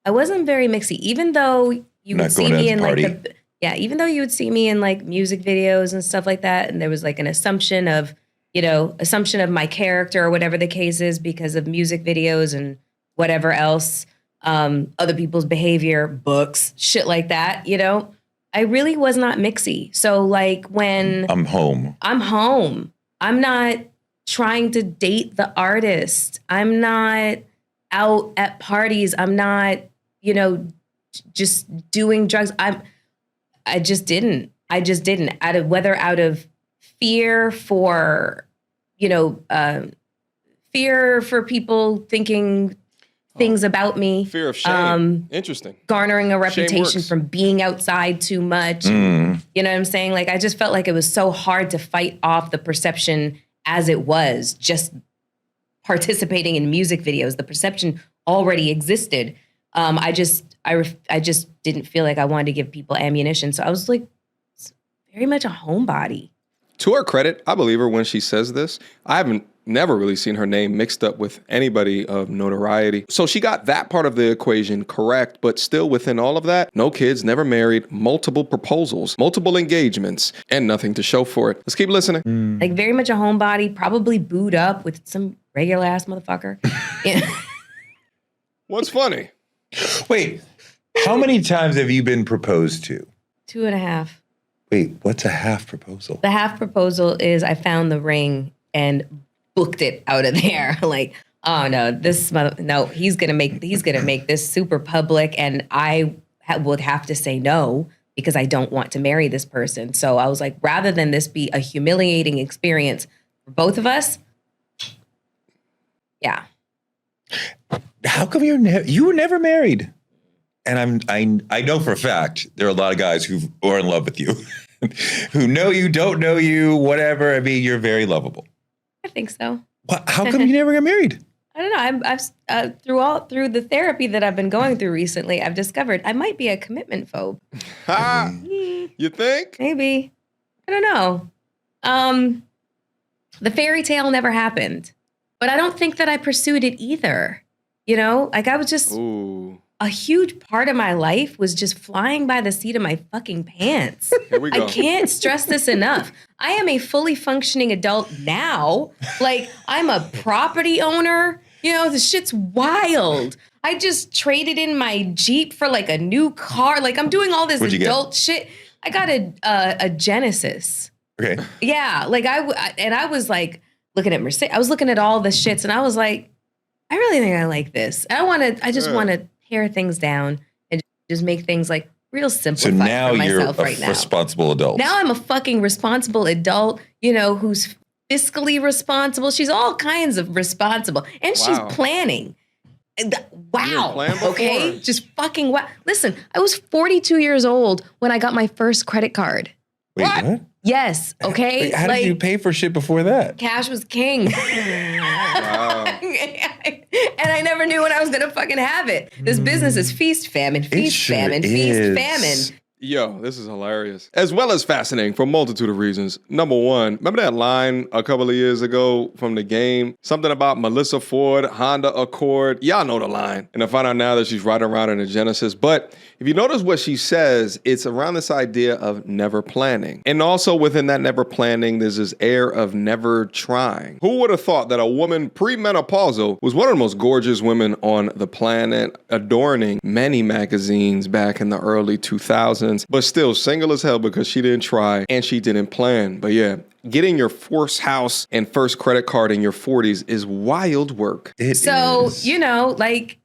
I wasn't very mixy, even though you would see me in like even though you would see me in like music videos and stuff like that. And there was like an assumption of my character or whatever the case is because of music videos and whatever else, other people's behavior, books, shit like that, I really was not mixy. So like when I'm home. I'm not trying to date the artist. I'm not out at parties. I'm not, just doing drugs. I just didn't. Out of fear for, fear for people thinking things about me. Fear of shame. Interesting. Garnering a reputation from being outside too much. You know what I'm saying? Like, I just felt like it was so hard to fight off the perception as it was, just participating in music videos. The perception already existed. I just didn't feel like I wanted to give people ammunition. So I was like very much a homebody. To her credit, I believe her when she says this. I haven't never really seen her name mixed up with anybody of notoriety. So she got that part of the equation correct, but still within all of that, no kids, never married, multiple proposals, multiple engagements, and nothing to show for it. Let's keep listening. Like very much a homebody, probably booed up with some regular ass motherfucker. What's funny? Wait, how many times have you been proposed to? 2.5. Wait, what's a half proposal? The half proposal is I found the ring and booked it out of there. Like, oh no, he's gonna make this super public, and I would have to say no because I don't want to marry this person. So I was like, rather than this be a humiliating experience for both of us, yeah. How come you were never married? And I know for a fact there are a lot of guys who are in love with you, who know you, don't know you, whatever. I mean, you're very lovable. I think so. How come you never got married? I don't know. I've through the therapy that I've been going through recently, I've discovered I might be a commitment phobe. You think? Maybe. I don't know. The fairy tale never happened, but I don't think that I pursued it either. Like I was just. Ooh. A huge part of my life was just flying by the seat of my fucking pants. Here we go. I can't stress this enough. I am a fully functioning adult now. Like, I'm a property owner. The shit's wild. I just traded in my Jeep for like a new car. Like, I'm doing all this adult shit. I got a Genesis. Okay. Yeah. Like, I was like looking at Mercedes. I was looking at all the shits and I was like, I really think I like this. I just want to tear things down and just make things like real simplified for myself right now. So now you're a responsible adult. Now I'm a fucking responsible adult, who's fiscally responsible. She's all kinds of responsible. And she's planning. Wow. Okay? Before. Just fucking wow. Listen, I was 42 years old when I got my first credit card. Wait, what? Yes. Okay. Wait, how did you pay for shit before that? Cash was king. Wow. And I never knew when I was going to fucking have it. This business is feast, famine, feast, famine, feast, famine. Yo, this is hilarious. As well as fascinating for a multitude of reasons. Number one, remember that line a couple of years ago from the game? Something about Melyssa Ford, Honda Accord. Y'all know the line. And I find out now that she's riding around in a Genesis. But if you notice what she says, it's around this idea of never planning. And also within that never planning, there's this air of never trying. Who would have thought that a woman premenopausal was one of the most gorgeous women on the planet, adorning many magazines back in the early 2000s? But still single as hell because she didn't try and she didn't plan. But yeah, getting your first house and first credit card in your 40s is wild work. So, like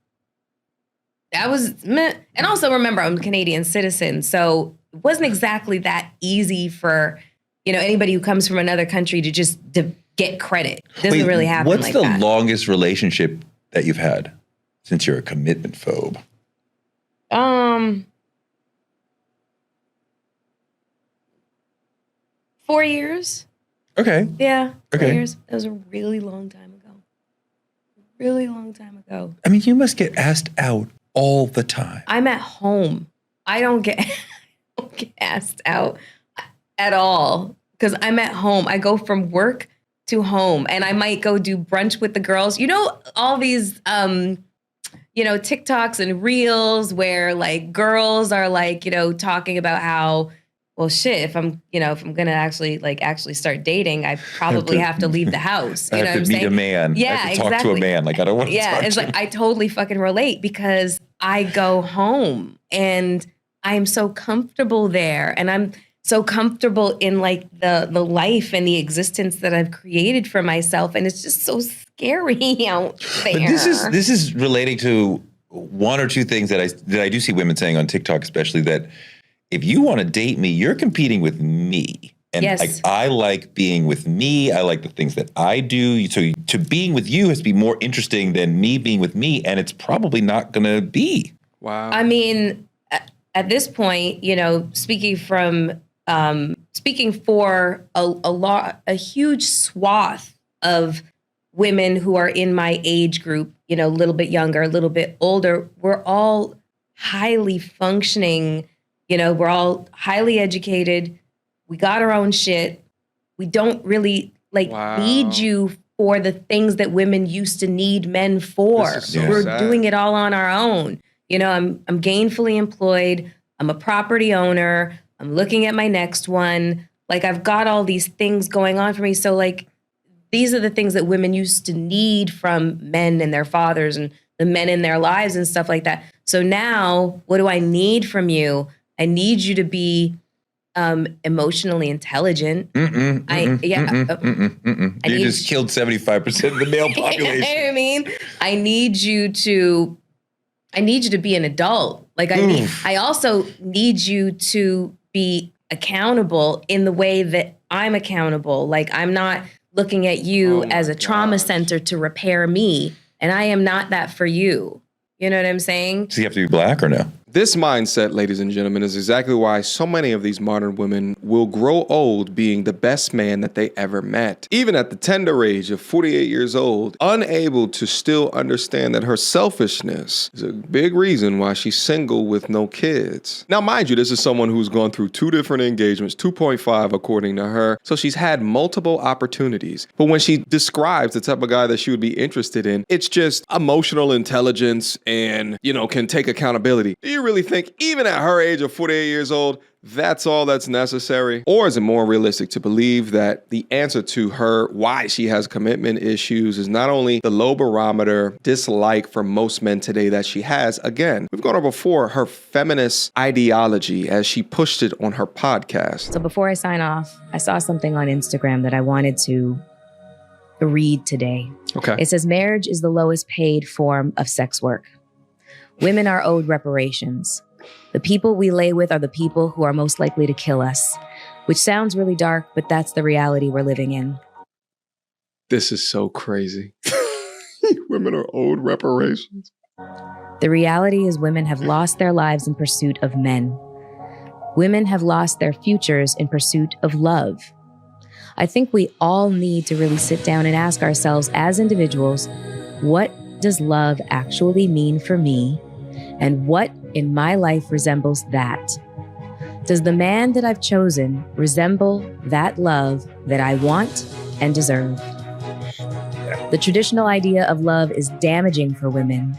that was, and also remember I'm a Canadian citizen. So it wasn't exactly that easy for, anybody who comes from another country to just get credit. It doesn't really happen like that. What's the longest relationship that you've had since you're a commitment phobe? 4 years. Okay. Yeah. 4 Okay. years. That was a really long time ago. Really long time ago. I mean, you must get asked out all the time. I'm at home. I don't get asked out at all because I'm at home. I go from work to home and I might go do brunch with the girls. All these, TikToks and reels where like girls are like, talking about how, well, shit, if I'm going to actually start dating, I probably have to leave the house. I have to meet a man. Yeah, I have to talk to a man. Like, I don't want to talk it's to like, I totally fucking relate because I go home and I'm so comfortable there. And I'm so comfortable in like the life and the existence that I've created for myself. And it's just so scary out there. But this is relating to one or two things that I do see women saying on TikTok, especially, that if you want to date me, you're competing with me. And yes. I like being with me. I like the things that I do. So to being with you has to be more interesting than me being with me. And it's probably not going to be. Wow. I mean, at this point, speaking for a huge swath of women who are in my age group, a little bit younger, a little bit older, we're all highly functioning. We're all highly educated. We got our own shit. We don't really need you for the things that women used to need men for. We're doing it all on our own. I'm gainfully employed. I'm a property owner. I'm looking at my next one. Like, I've got all these things going on for me. So like, these are the things that women used to need from men and their fathers and the men in their lives and stuff like that. So now, what do I need from you? I need you to be emotionally intelligent. You just killed 75% of the male population. I mean, I need you to be an adult. Like, I also need you to be accountable in the way that I'm accountable. Like, I'm not looking at you as a trauma center to repair me, and I am not that for you. You know what I'm saying? Does he have to be black or no? This mindset, ladies and gentlemen, is exactly why so many of these modern women will grow old being the best man that they ever met. Even at the tender age of 48 years old, unable to still understand that her selfishness is a big reason why she's single with no kids. Now, mind you, this is someone who's gone through 2 different engagements, 2.5 according to her. So she's had multiple opportunities. But when she describes the type of guy that she would be interested in, it's just emotional intelligence and, can take accountability. Do you really think, even at her age of 48 years old, that's all that's necessary? Or is it more realistic to believe that the answer to her why she has commitment issues is not only the low barometer dislike for most men today that she has? Again, we've gone over before her feminist ideology as she pushed it on her podcast. So before I sign off, I saw something on Instagram that I wanted to read today. Okay. It says, marriage is the lowest paid form of sex work. Women are owed reparations. The people we lay with are the people who are most likely to kill us, which sounds really dark, but that's the reality we're living in. This is so crazy. Women are owed reparations. The reality is women have lost their lives in pursuit of men. Women have lost their futures in pursuit of love. I think we all need to really sit down and ask ourselves as individuals, what does love actually mean for me? And what in my life resembles that? Does the man that I've chosen resemble that love that I want and deserve? The traditional idea of love is damaging for women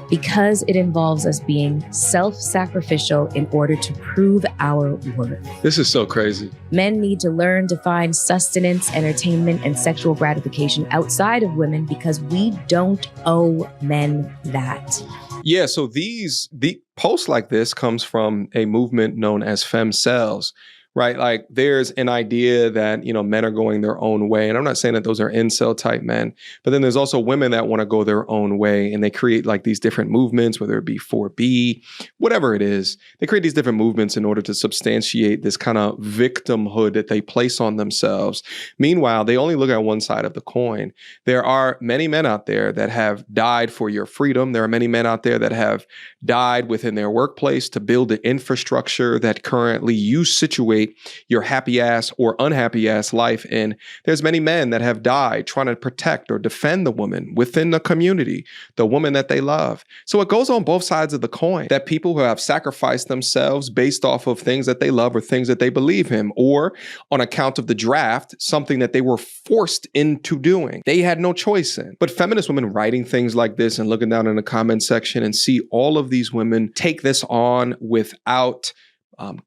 because it involves us being self-sacrificial in order to prove our worth. This is so crazy. Men need to learn to find sustenance, entertainment, and sexual gratification outside of women because we don't owe men that. Yeah, so the posts like this comes from a movement known as femcells, right? Like, there's an idea that, men are going their own way. And I'm not saying that those are incel type men, but then there's also women that want to go their own way. And they create like these different movements, whether it be 4B, whatever it is. They create these different movements in order to substantiate this kind of victimhood that they place on themselves. Meanwhile, they only look at one side of the coin. There are many men out there that have died for your freedom. There are many men out there that have died within their workplace to build the infrastructure that currently you situate create your happy ass or unhappy ass life. And there's many men that have died trying to protect or defend the woman within the community, the woman that they love. So it goes on both sides of the coin, that people who have sacrificed themselves based off of things that they love or things that they believe in, or on account of the draft, something that they were forced into doing. They had no choice in. But feminist women writing things like this and looking down in the comment section and see all of these women take this on without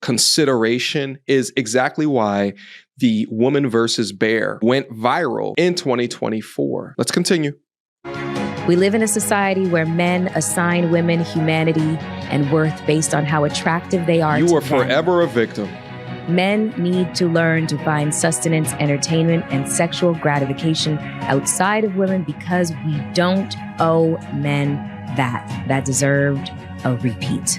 consideration is exactly why the Woman versus Bear went viral in 2024. Let's continue. We live in a society where men assign women humanity and worth based on how attractive they are. You are forever a victim. Men need to learn to find sustenance, entertainment, and sexual gratification outside of women because we don't owe men that deserved a repeat.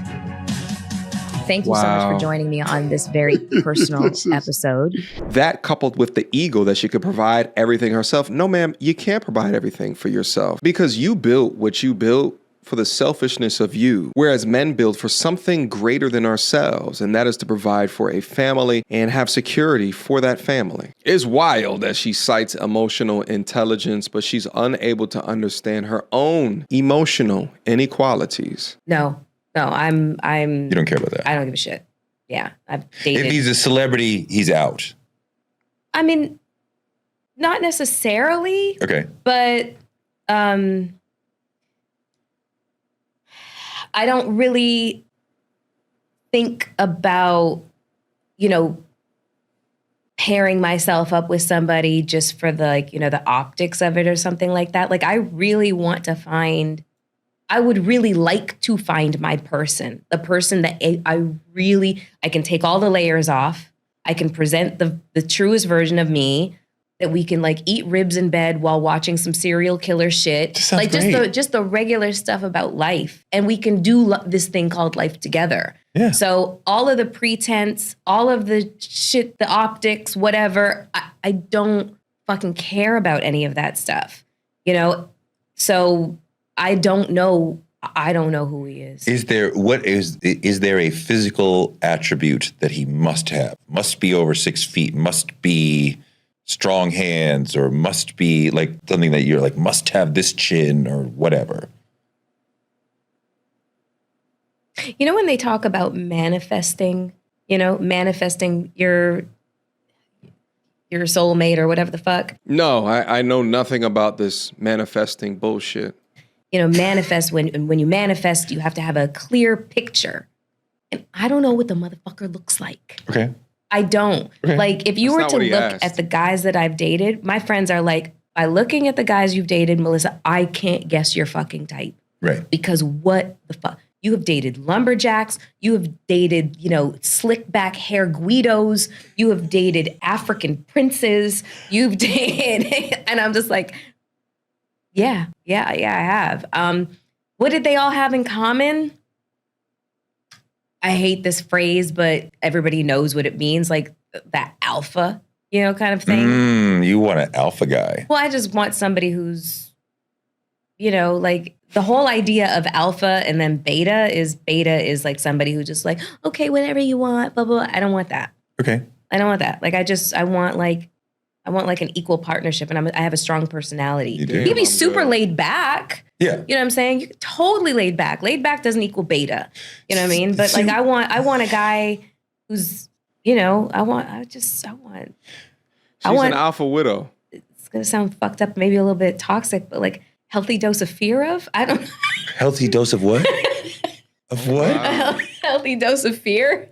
Thank you so much for joining me on this very personal episode. That coupled with the ego that she could provide everything herself. No, ma'am, you can't provide everything for yourself because you built what you built for the selfishness of you, whereas men build for something greater than ourselves, and that is to provide for a family and have security for that family. It's wild that she cites emotional intelligence, but she's unable to understand her own emotional inequalities. No, I'm. You don't care about that. I don't give a shit. Yeah, I've dated. If he's a celebrity, he's out. I mean, not necessarily. Okay. But I don't really think about, pairing myself up with somebody just for the, the optics of it or something like that. Like, I would really like to find my person, the person that I can take all the layers off. I can present the truest version of me, that we can eat ribs in bed while watching some serial killer shit. Just the regular stuff about life. And we can do this thing called life together. Yeah. So all of the pretense, all of the shit, the optics, whatever, I don't fucking care about any of that stuff. So I don't know who he is. Is there a physical attribute that he must have? Must be over 6 feet, must be strong hands, or must be something that you're must have this chin or whatever? When they talk about manifesting, manifesting your soulmate or whatever the fuck. No, I know nothing about this manifesting bullshit. Manifest, when you manifest, you have to have a clear picture. And I don't know what the motherfucker looks like. Okay. I don't. Okay. If you were to look at the guys that I've dated, my friends are by looking at the guys you've dated, Melyssa, I can't guess your fucking type. Right. Because what the fuck? You have dated lumberjacks. You have dated, slick back hair Guidos. You have dated African princes. You've dated, and I'm just yeah, I have. What did they all have in common? I hate this phrase, but everybody knows what it means, that alpha, kind of thing. You want an alpha guy. Well, I just want somebody who's, the whole idea of alpha and then beta is somebody who just okay, whatever you want, blah, blah, blah. I don't want that. Okay. I don't want that. I want an equal partnership, and I have a strong personality. You can be super laid back. Yeah. You know what I'm saying? You're totally laid back. Laid back doesn't equal beta. You know what I mean? But I want a guy who's, She's an alpha widow. It's gonna sound fucked up, maybe a little bit toxic, but healthy dose of fear of? I don't know. Healthy dose of what? Of what? A healthy dose of fear.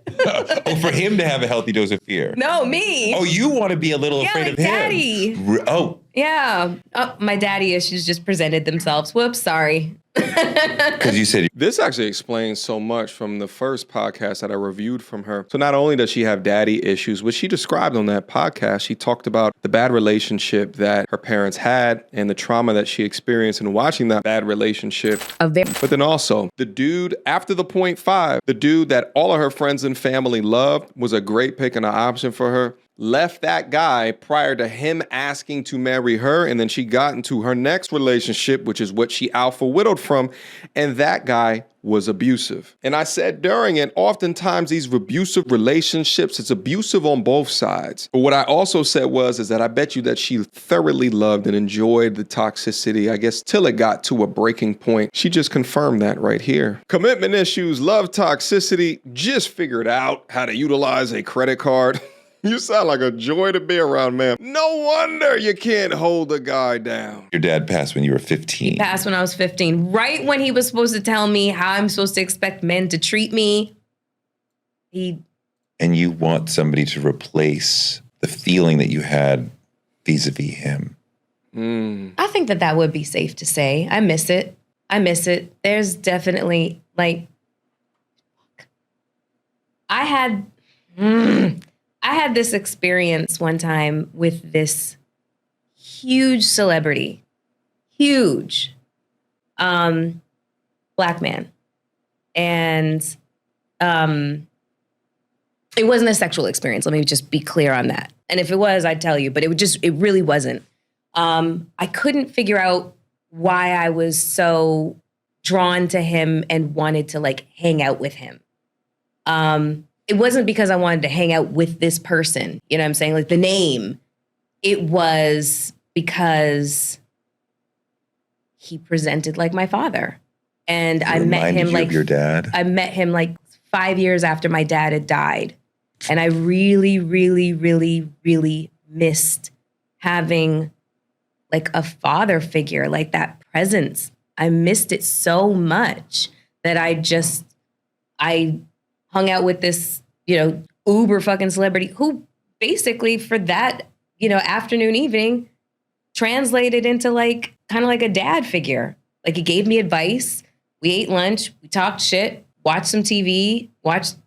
For him to have a healthy dose of fear. No, me. Oh, you want to be a little afraid of him. Daddy. Oh. Yeah. Oh, my daddy issues just presented themselves. Whoops, sorry. Because you said this actually explains so much from the first podcast that I reviewed from her. So not only does she have daddy issues, which she described on that podcast, she talked about the bad relationship that her parents had and the trauma that she experienced in watching that bad relationship. But then also the dude after the 0.5, the dude that all of her friends and family loved, was a great pick and an option for her. left that guy prior to him asking to marry her. And then she got into her next relationship, which is what she alpha widowed from. And that guy was abusive. And I said during it, oftentimes these abusive relationships, it's abusive on both sides. But what I also said is that I bet you that she thoroughly loved and enjoyed the toxicity, I guess, till it got to a breaking point. She just confirmed that right here. Commitment issues, love toxicity, just figured out how to utilize a credit card. You sound like a joy to be around, man. No wonder you can't hold a guy down. Your dad passed when you were 15. He passed when I was 15, right when he was supposed to tell me how I'm supposed to expect men to treat me. And you want somebody to replace the feeling that you had vis-a-vis him. I think that would be safe to say. I miss it. There's definitely, like, I had this experience one time with this huge celebrity, black man. And it wasn't a sexual experience. Let me just be clear on that. And if it was, I'd tell you, but it really wasn't. I couldn't figure out why I was so drawn to him and wanted to, like, hang out with him. It wasn't because I wanted to hang out with this person. You know what I'm saying? Like, the name. It was because he presented like my father. And I met him like your dad. I met him like 5 years after my dad had died. And I really, really, really, really missed having like a father figure, like that presence. I missed it so much that I hung out with this, uber fucking celebrity who basically for that, afternoon, evening translated into like kind of like a dad figure. Like, he gave me advice. We ate lunch. We talked shit, watched some TV,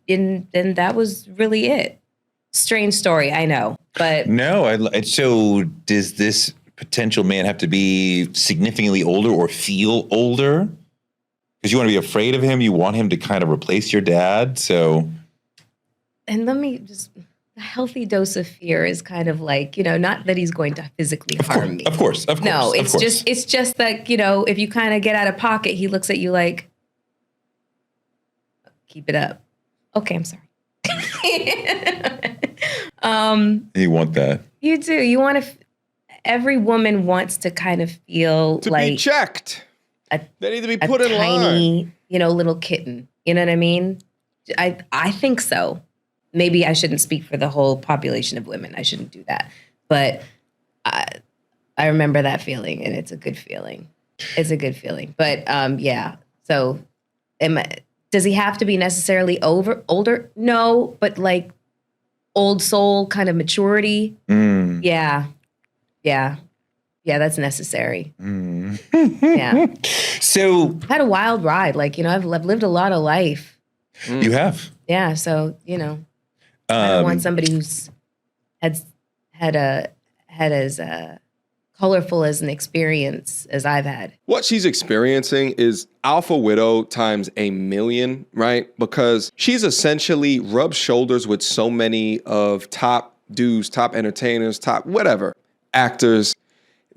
and that was really it. Strange story, I know, but no. So does this potential man have to be significantly older or feel older? Because you want to be afraid of him. You want him to kind of replace your dad. So, and let me just, a healthy dose of fear is kind of like, not that he's going to physically harm me. Of course. No, it's just that, if you kind of get out of pocket, he looks at you like, keep it up. Okay, I'm sorry. You want that. You do. You want to, every woman wants to kind of feel to like be checked. They need to be put in tiny, line. Little kitten. You know what I mean? I think so. Maybe I shouldn't speak for the whole population of women. I shouldn't do that. But I remember that feeling, and it's a good feeling. It's a good feeling. But yeah. So does he have to be necessarily older? No, but like old soul kind of maturity. Yeah, that's necessary. Yeah. So I've had a wild ride. Like, I've lived a lot of life. You have. Yeah. So, I don't want somebody who's had as colorful as an experience as I've had. What she's experiencing is alpha widow times 1,000,000, right? Because she's essentially rubbed shoulders with so many of top dudes, top entertainers, top whatever, actors,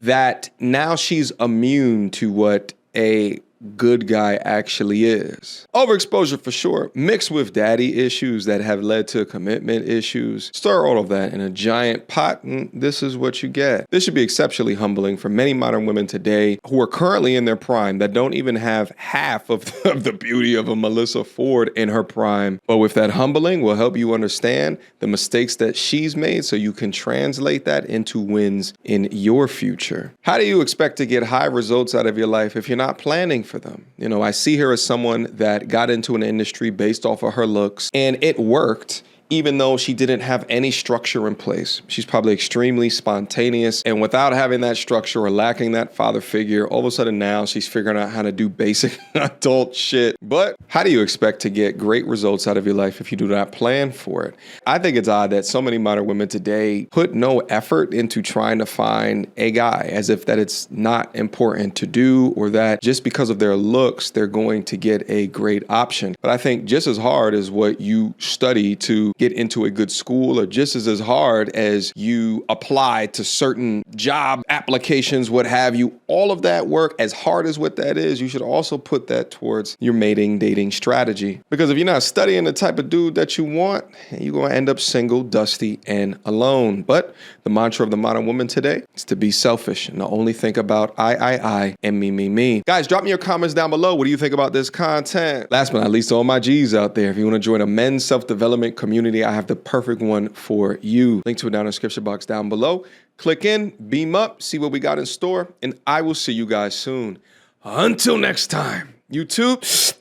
that now she's immune to what a good guy actually is. Overexposure for sure, mixed with daddy issues that have led to commitment issues. Stir all of that in a giant pot, and this is what you get. This should be exceptionally humbling for many modern women today who are currently in their prime that don't even have half of the beauty of a Melyssa Ford in her prime. But with that humbling, will help you understand the mistakes that she's made so you can translate that into wins in your future. How do you expect to get high results out of your life if you're not planning for them? I see her as someone that got into an industry based off of her looks, and it worked. Even though she didn't have any structure in place. She's probably extremely spontaneous, and without having that structure or lacking that father figure, all of a sudden now she's figuring out how to do basic adult shit. But how do you expect to get great results out of your life if you do not plan for it? I think it's odd that so many modern women today put no effort into trying to find a guy, as if that it's not important to do, or that just because of their looks, they're going to get a great option. But I think just as hard as what you study to get into a good school, or just as hard as you apply to certain job applications, what have you, all of that work, as hard as what that is, you should also put that towards your dating strategy. Because if you're not studying the type of dude that you want, you're going to end up single, dusty, and alone. But the mantra of the modern woman today is to be selfish and to only think about I, and me. Guys, drop me your comments down below. What do you think about this content? Last but not least, to all my G's out there, if you want to join a men's self-development community, I have the perfect one for you. Link to it down in the description box down below. Click in, beam up, see what we got in store, and I will see you guys soon. Until next time, YouTube,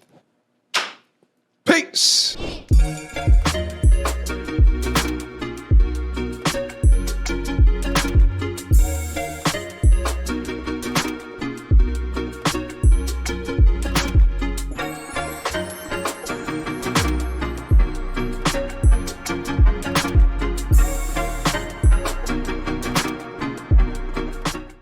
peace.